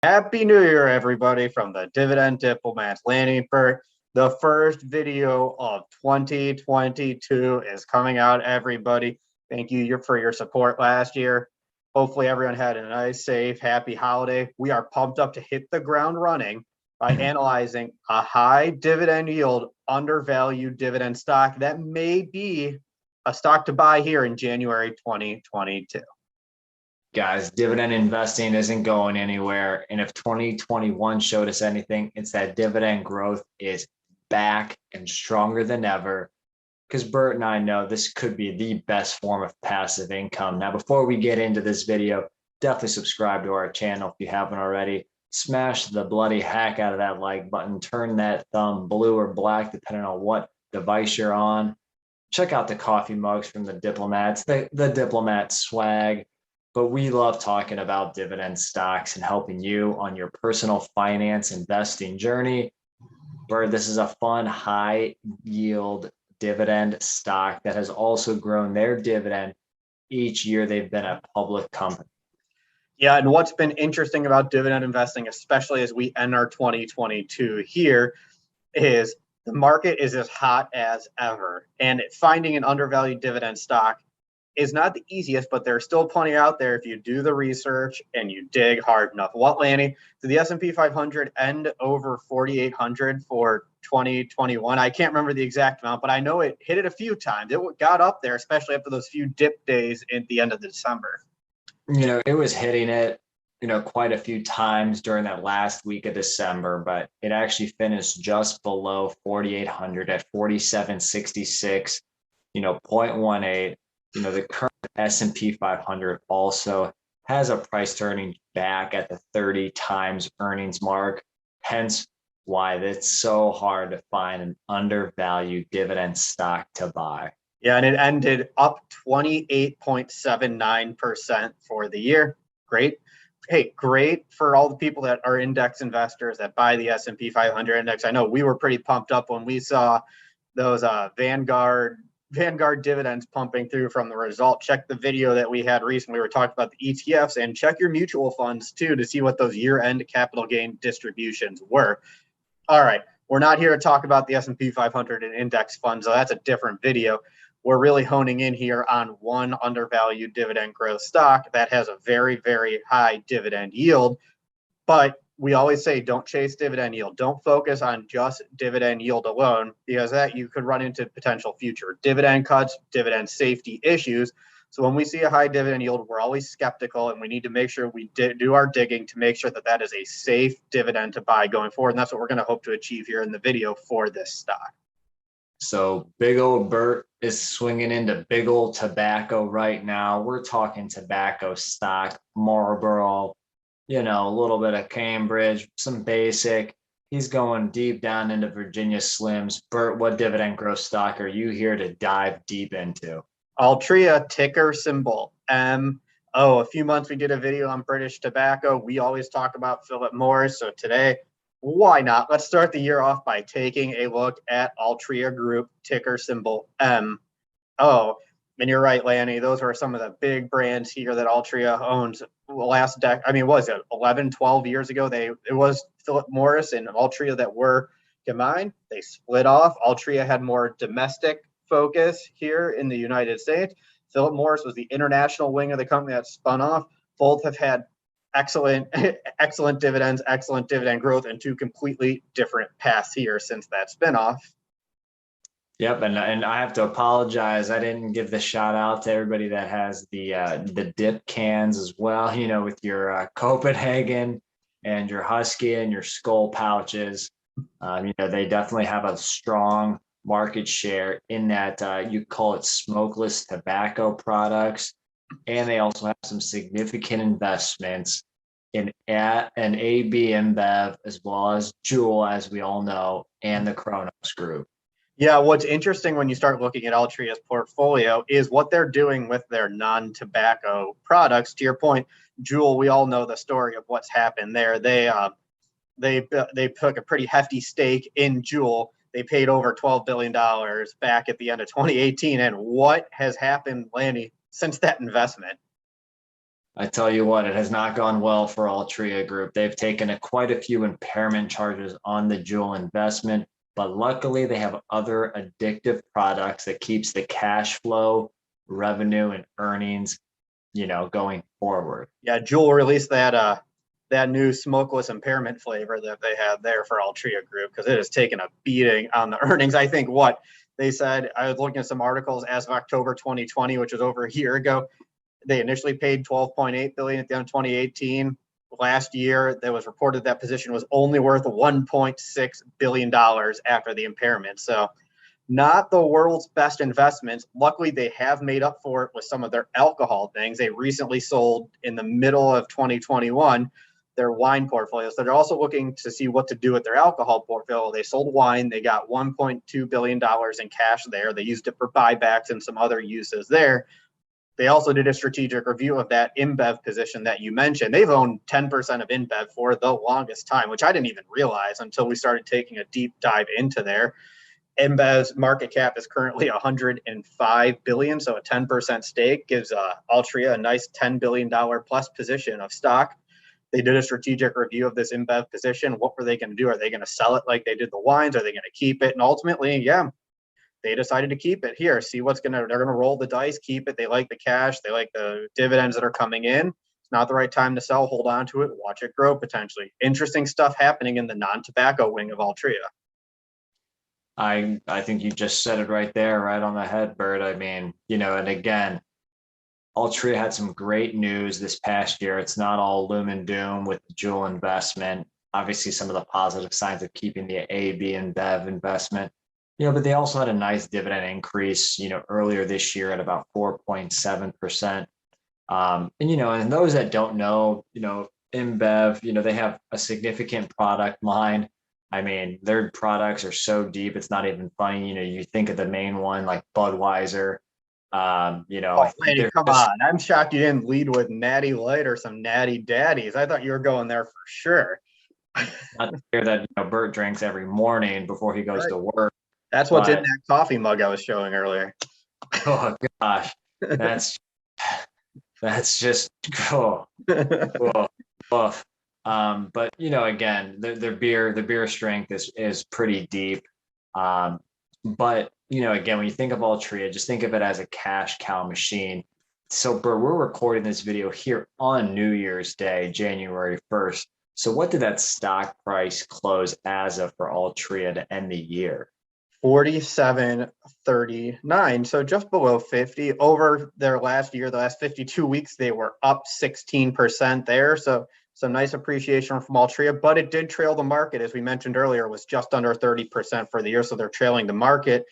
Happy New Year, everybody, from the Dividend Diplomats landing for the first video of 2022 is coming out, everybody. Thank you for your support last year. Hopefully everyone had a nice, safe, happy holiday. We are pumped up to hit the ground running by analyzing a high dividend yield, undervalued dividend stock that may be a stock to buy here in January 2022. Guys, dividend investing isn't going anywhere. And if 2021 showed us anything, it's that dividend growth is back and stronger than ever. Because Bert and I know this could be the best form of passive income. Now, before we get into this video, definitely subscribe to our channel if you haven't already. Smash the bloody heck out of that like button. Turn that thumb blue or black, depending on what device you're on. Check out the coffee mugs from the Diplomats, the Diplomat swag. But we love talking about dividend stocks and helping you on your personal finance investing journey. Bird, this is a fun, high yield dividend stock that has also grown their dividend each year they've been a public company. Yeah, and what's been interesting about dividend investing, especially as we enter 2022 here, is the market is as hot as ever. And finding an undervalued dividend stock is not the easiest, but there's still plenty out there if you do the research and you dig hard enough. What, Lanny? Did the S&P 500 end over 4,800 for 2021? I can't remember the exact amount, but I know it hit it a few times. It got up there, especially after those few dip days at the end of December. It was hitting it, quite a few times during that last week of December, but it actually finished just below 4,800 at 4,766, 0.18. The current S&P 500 also has a price to earnings back at the 30 times earnings mark, hence why it's so hard to find an undervalued dividend stock to buy. Yeah, and it ended up 28.79% for the year. Great. Hey, great for all the people that are index investors that buy the S&P 500 index. I know we were pretty pumped up when we saw those Vanguard dividends pumping through from the result. Check the video that we had recently. We were talking about the ETFs, and check your mutual funds too to see what those year-end capital gain distributions were. All right, we're not here to talk about the S&P 500 and index funds, so that's a different video. We're really honing in here on one undervalued dividend growth stock that has a very, very high dividend yield. But we always say don't chase dividend yield. Don't focus on just dividend yield alone, because that you could run into potential future dividend cuts, dividend safety issues. So when we see a high dividend yield, we're always skeptical, and we need to make sure we do our digging to make sure that that is a safe dividend to buy going forward. And that's what we're going to hope to achieve here in the video for this stock. So big old Bert is swinging into big old tobacco right now. We're talking tobacco stock, Marlboro, a little bit of Cambridge, some basic. He's going deep down into Virginia Slims. Bert, what dividend growth stock are you here to dive deep into? Altria, ticker symbol M. A few months we did a video on British tobacco. We always talk about Philip Morris. So today, why not? Let's start the year off by taking a look at Altria Group, ticker symbol M. And you're right, Lanny. Those are some of the big brands here that Altria owns. Was it 11, 12 years ago? It was Philip Morris and Altria that were combined. They split off. Altria had more domestic focus here in the United States. Philip Morris was the international wing of the company that spun off. Both have had excellent dividends, excellent dividend growth, and two completely different paths here since that spinoff. Yep, and I have to apologize. I didn't give the shout out to everybody that has the dip cans as well. With your Copenhagen and your Husky and your Skull pouches. They definitely have a strong market share in that you call it smokeless tobacco products, and they also have some significant investments in an AB InBev as well as Juul, as we all know, and the Kronos Group. Yeah, what's interesting when you start looking at Altria's portfolio is what they're doing with their non-tobacco products. To your point, Juul, we all know the story of what's happened there. They took a pretty hefty stake in Juul. They paid over $12 billion back at the end of 2018. And what has happened, Lanny, since that investment? I tell you what, it has not gone well for Altria Group. They've taken quite a few impairment charges on the Juul investment, but luckily they have other addictive products that keeps the cash flow, revenue, and earnings, going forward. Yeah, Juul released that new smokeless impairment flavor that they had there for Altria Group because it has taken a beating on the earnings. I think what they said, I was looking at some articles as of October 2020, which was over a year ago. They initially paid 12.8 billion at the end of 2018. Last year, there was reported that position was only worth 1.6 billion dollars after the impairment. So, not the world's best investments. Luckily, they have made up for it with some of their alcohol things. They recently sold in the middle of 2021 their wine portfolio. So they're also looking to see what to do with their alcohol portfolio. They sold wine. They got $1.2 billion in cash there. They used it for buybacks and some other uses there. They also did a strategic review of that InBev position that you mentioned. They've owned 10% of InBev for the longest time, which I didn't even realize until we started taking a deep dive into there. InBev's market cap is currently 105 billion, so a 10% stake gives Altria a nice $10 billion plus position of stock. They did a strategic review of this InBev position. What were they going to do? Are they going to sell it like they did the wines? Are they going to keep it? And ultimately, yeah, they decided to keep it. Here, see what's they're going to roll the dice, keep it. They like the cash. They like the dividends that are coming in. It's not the right time to sell. Hold on to it. Watch it grow potentially. Interesting stuff happening in the non-tobacco wing of Altria. I think you just said it right there, right on the head, Bert. I mean, and again, Altria had some great news this past year. It's not all loom and doom with the Juul investment. Obviously, some of the positive signs of keeping the A, B, and Bev investment. But they also had a nice dividend increase, earlier this year at about 4.7%. And those that don't know, InBev, they have a significant product line. I mean, their products are so deep, it's not even funny. You think of the main one like Budweiser. Oh, lady, come on. I'm shocked you didn't lead with Natty Light or some Natty Daddies. I thought you were going there for sure. Not to hear that Bert drinks every morning before he goes to work. That's what's in that coffee mug I was showing earlier. Oh gosh, that's just cool. But again, their beer strength is pretty deep. But again, when you think of Altria, just think of it as a cash cow machine. So, Bert, we're recording this video here on New Year's Day, January 1st. So what did that stock price close as of for Altria to end the year? 47.39, so just below 50. Over their last year, the last 52 weeks, they were up 16% there. So some nice appreciation from Altria, but it did trail the market. As we mentioned earlier, it was just under 30% for the year, so they're trailing the market.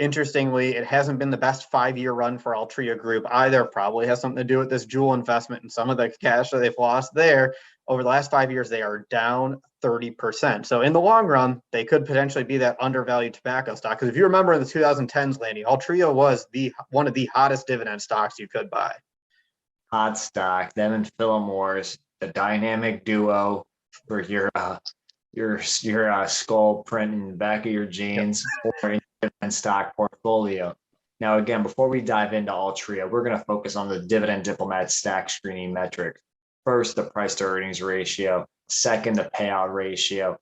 Interestingly, it hasn't been the best 5-year run for Altria Group either. Probably has something to do with this Juul investment and some of the cash that they've lost there. Over the last 5 years, they are down 30%. So in the long run, they could potentially be that undervalued tobacco stock. Because if you remember in the 2010s, Lanny, Altria was one of the hottest dividend stocks you could buy. Hot stock, them and Philip Morris, the dynamic duo for your skull print in the back of your jeans. Yep. Or dividend stock portfolio. Now, again, before we dive into Altria, we're going to focus on the Dividend Diplomat stack screening metrics. First, the price to earnings ratio. Second, the payout ratio.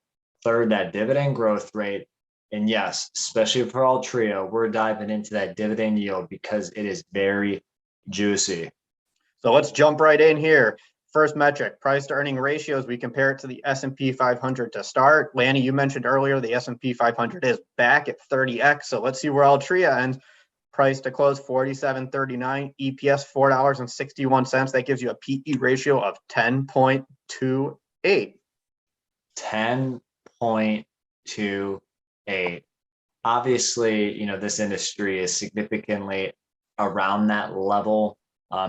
Third, that dividend growth rate. And yes, especially for Altria, we're diving into that dividend yield because it is very juicy. So let's jump right in here. First metric, price to earning ratios. We compare it to the S&P 500 to start. Lanny, you mentioned earlier the S&P 500 is back at 30x. So let's see where Altria ends. Price to close 47.39, EPS $4.61. That gives you a PE ratio of 10.28. 10.28. Obviously, this industry is significantly around that level.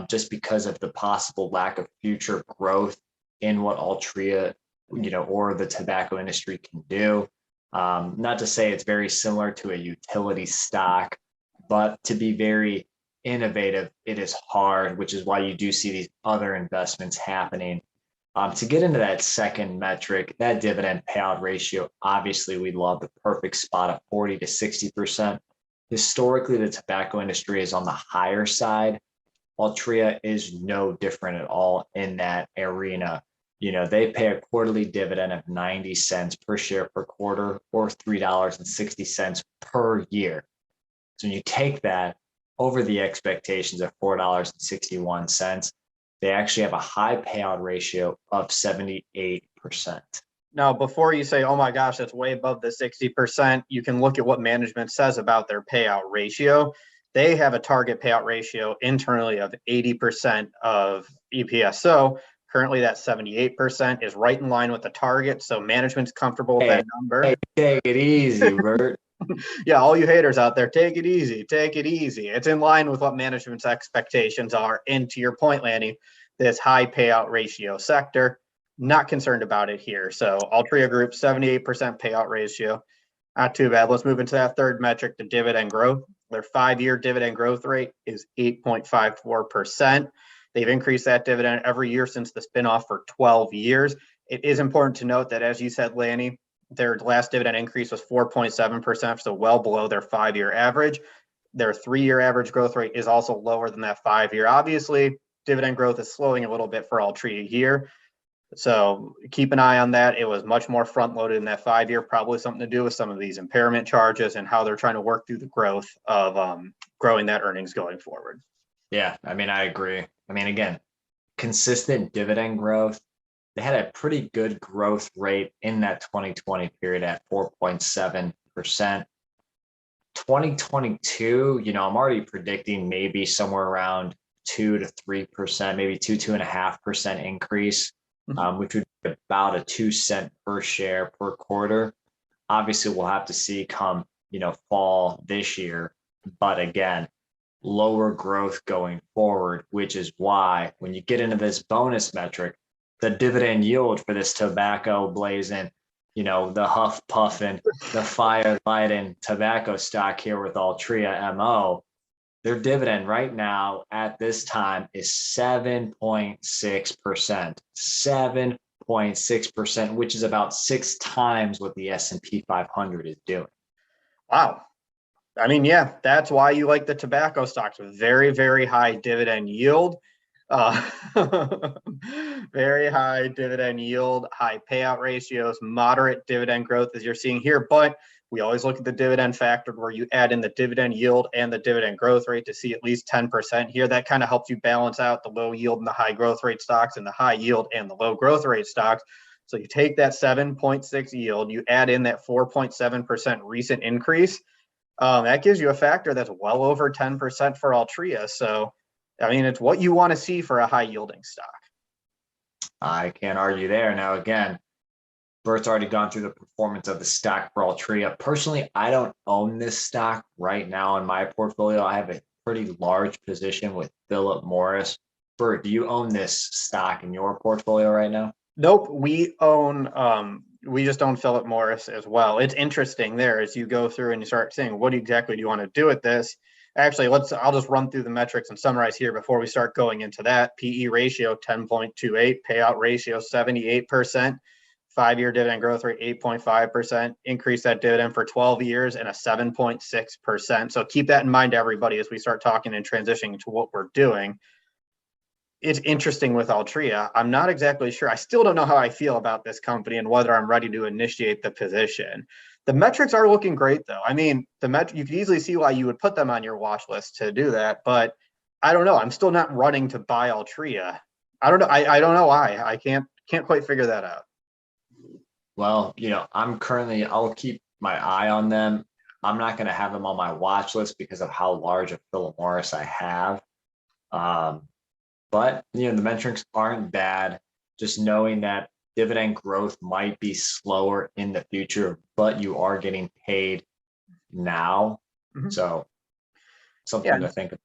Just because of the possible lack of future growth in what Altria, or the tobacco industry can do. Not to say it's very similar to a utility stock, but to be very innovative, it is hard, which is why you do see these other investments happening. To get into that second metric, that dividend payout ratio, obviously we love the perfect spot of 40 to 60%. Historically, the tobacco industry is on the higher side. Altria is no different at all in that arena. They pay a quarterly dividend of 90 cents per share per quarter, or $3.60 per year. So when you take that over the expectations of $4.61, they actually have a high payout ratio of 78%. Now, before you say, oh my gosh, that's way above the 60%, you can look at what management says about their payout ratio. They have a target payout ratio internally of 80% of EPS. So currently that 78% is right in line with the target. So management's comfortable with that number. Hey, take it easy, Bert. Yeah, all you haters out there, take it easy, take it easy. It's in line with what management's expectations are. And to your point, Lanny, this high payout ratio sector, not concerned about it here. So Altria Group, 78% payout ratio. Not too bad. Let's move into that third metric, the dividend growth. Their 5-year dividend growth rate is 8.54%. They've increased that dividend every year since the spinoff for 12 years. It is important to note that, as you said, Lanny, their last dividend increase was 4.7%, so well below their 5-year average. Their 3-year average growth rate is also lower than that 5-year. Obviously, dividend growth is slowing a little bit for Altria here. So keep an eye on that. It was much more front loaded in that 5-year, probably something to do with some of these impairment charges and how they're trying to work through the growth of growing that earnings going forward. Yeah, I agree. Again, consistent dividend growth. They had a pretty good growth rate in that 2020 period at 4.7%. 2022, I'm already predicting maybe somewhere around 2 to 3%, maybe 2.5% increase, which would be about a 2 cent per share per quarter. Obviously, we'll have to see come, fall this year. But again, lower growth going forward, which is why when you get into this bonus metric, the dividend yield for this tobacco blazing, the huff puffing, the fire lighting tobacco stock here with Altria MO, their dividend right now at this time is 7.6%, 7.6%, which is about 6 times what the S&P 500 is doing. Wow. Yeah, that's why you like the tobacco stocks with very, very high dividend yield. Very high dividend yield, high payout ratios, moderate dividend growth as you're seeing here. But we always look at the dividend factor where you add in the dividend yield and the dividend growth rate to see at least 10% here. That kind of helps you balance out the low yield and the high growth rate stocks and the high yield and the low growth rate stocks. So you take that 7.6 yield, you add in that 4.7% recent increase. That gives you a factor that's well over 10% for Altria. So it's what you want to see for a high yielding stock. I can't argue there. Now, again, Bert's already gone through the performance of the stock for Altria. Personally, I don't own this stock right now in my portfolio. I have a pretty large position with Philip Morris. Bert, do you own this stock in your portfolio right now? Nope. We just own Philip Morris as well. It's interesting there as you go through and you start saying, what exactly do you want to do with this? Actually, I'll just run through the metrics and summarize here before we start going into that. PE ratio 10.28, payout ratio 78%, 5-year dividend growth rate 8.5%, increase that dividend for 12 years and a 7.6%. So keep that in mind, everybody, as we start talking and transitioning to what we're doing. It's interesting with Altria. I'm not exactly sure. I still don't know how I feel about this company and whether I'm ready to initiate the position. The metrics are looking great, though. You could easily see why you would put them on your watch list to do that, but I don't know. I'm still not running to buy Altria. I don't know. I don't know why. I can't quite figure that out. Well, I'll keep my eye on them. I'm not going to have them on my watch list because of how large a Philip Morris I have. But the metrics aren't bad. Just knowing that dividend growth might be slower in the future, but you are getting paid now. Mm-hmm. So something to think of.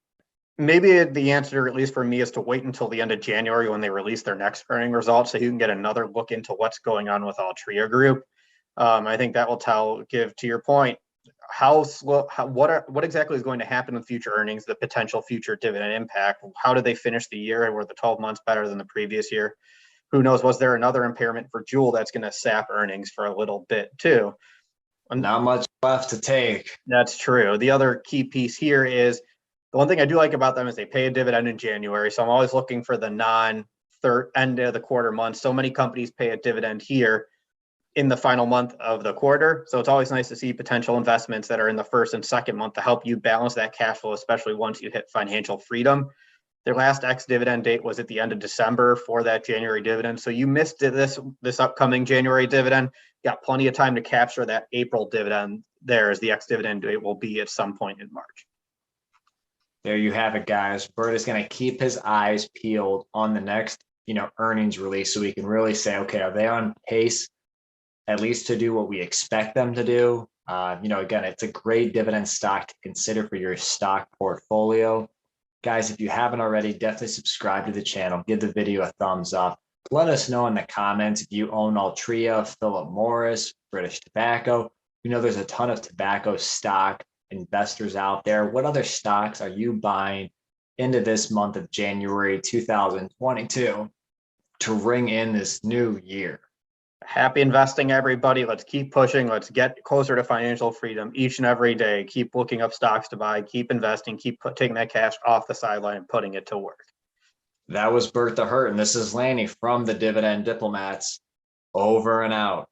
Maybe the answer, at least for me, is to wait until the end of January when they release their next earning results so you can get another look into what's going on with Altria Group. I think that will give to your point, what exactly is going to happen with future earnings, the potential future dividend impact. How did they finish the year, and were the 12 months better than the previous year? Who knows? Was there another impairment for Juul that's going to sap earnings for a little bit too? Not much left to take. That's true. The other key piece here is The one thing I do like about them is they pay a dividend in January. So I'm always looking for the non-third end of the quarter month. So many companies pay a dividend here in the final month of the quarter. So it's always nice to see potential investments that are in the first and second month to help you balance that cash flow, especially once you hit financial freedom. Their last ex-dividend date was at the end of December for that January dividend. So you missed this upcoming January dividend. Got plenty of time to capture that April dividend there, as the ex-dividend date will be at some point in March. There you have it, guys. Bert is going to keep his eyes peeled on the next, earnings release, so we can really say, okay, are they on pace at least to do what we expect them to do? Again, it's a great dividend stock to consider for your stock portfolio. Guys, if you haven't already, definitely subscribe to the channel. Give the video a thumbs up. Let us know in the comments if you own Altria, Philip Morris, British Tobacco. There's a ton of tobacco stock investors out there. What other stocks are you buying into this month of January 2022 to ring in this new year? Happy investing, everybody. Let's keep pushing. Let's get closer to financial freedom each and every day. Keep looking up stocks to buy, keep investing, keep taking that cash off the sideline and putting it to work. That was Bert the Hurt, and this is Lanny from the Dividend Diplomats. Over and out.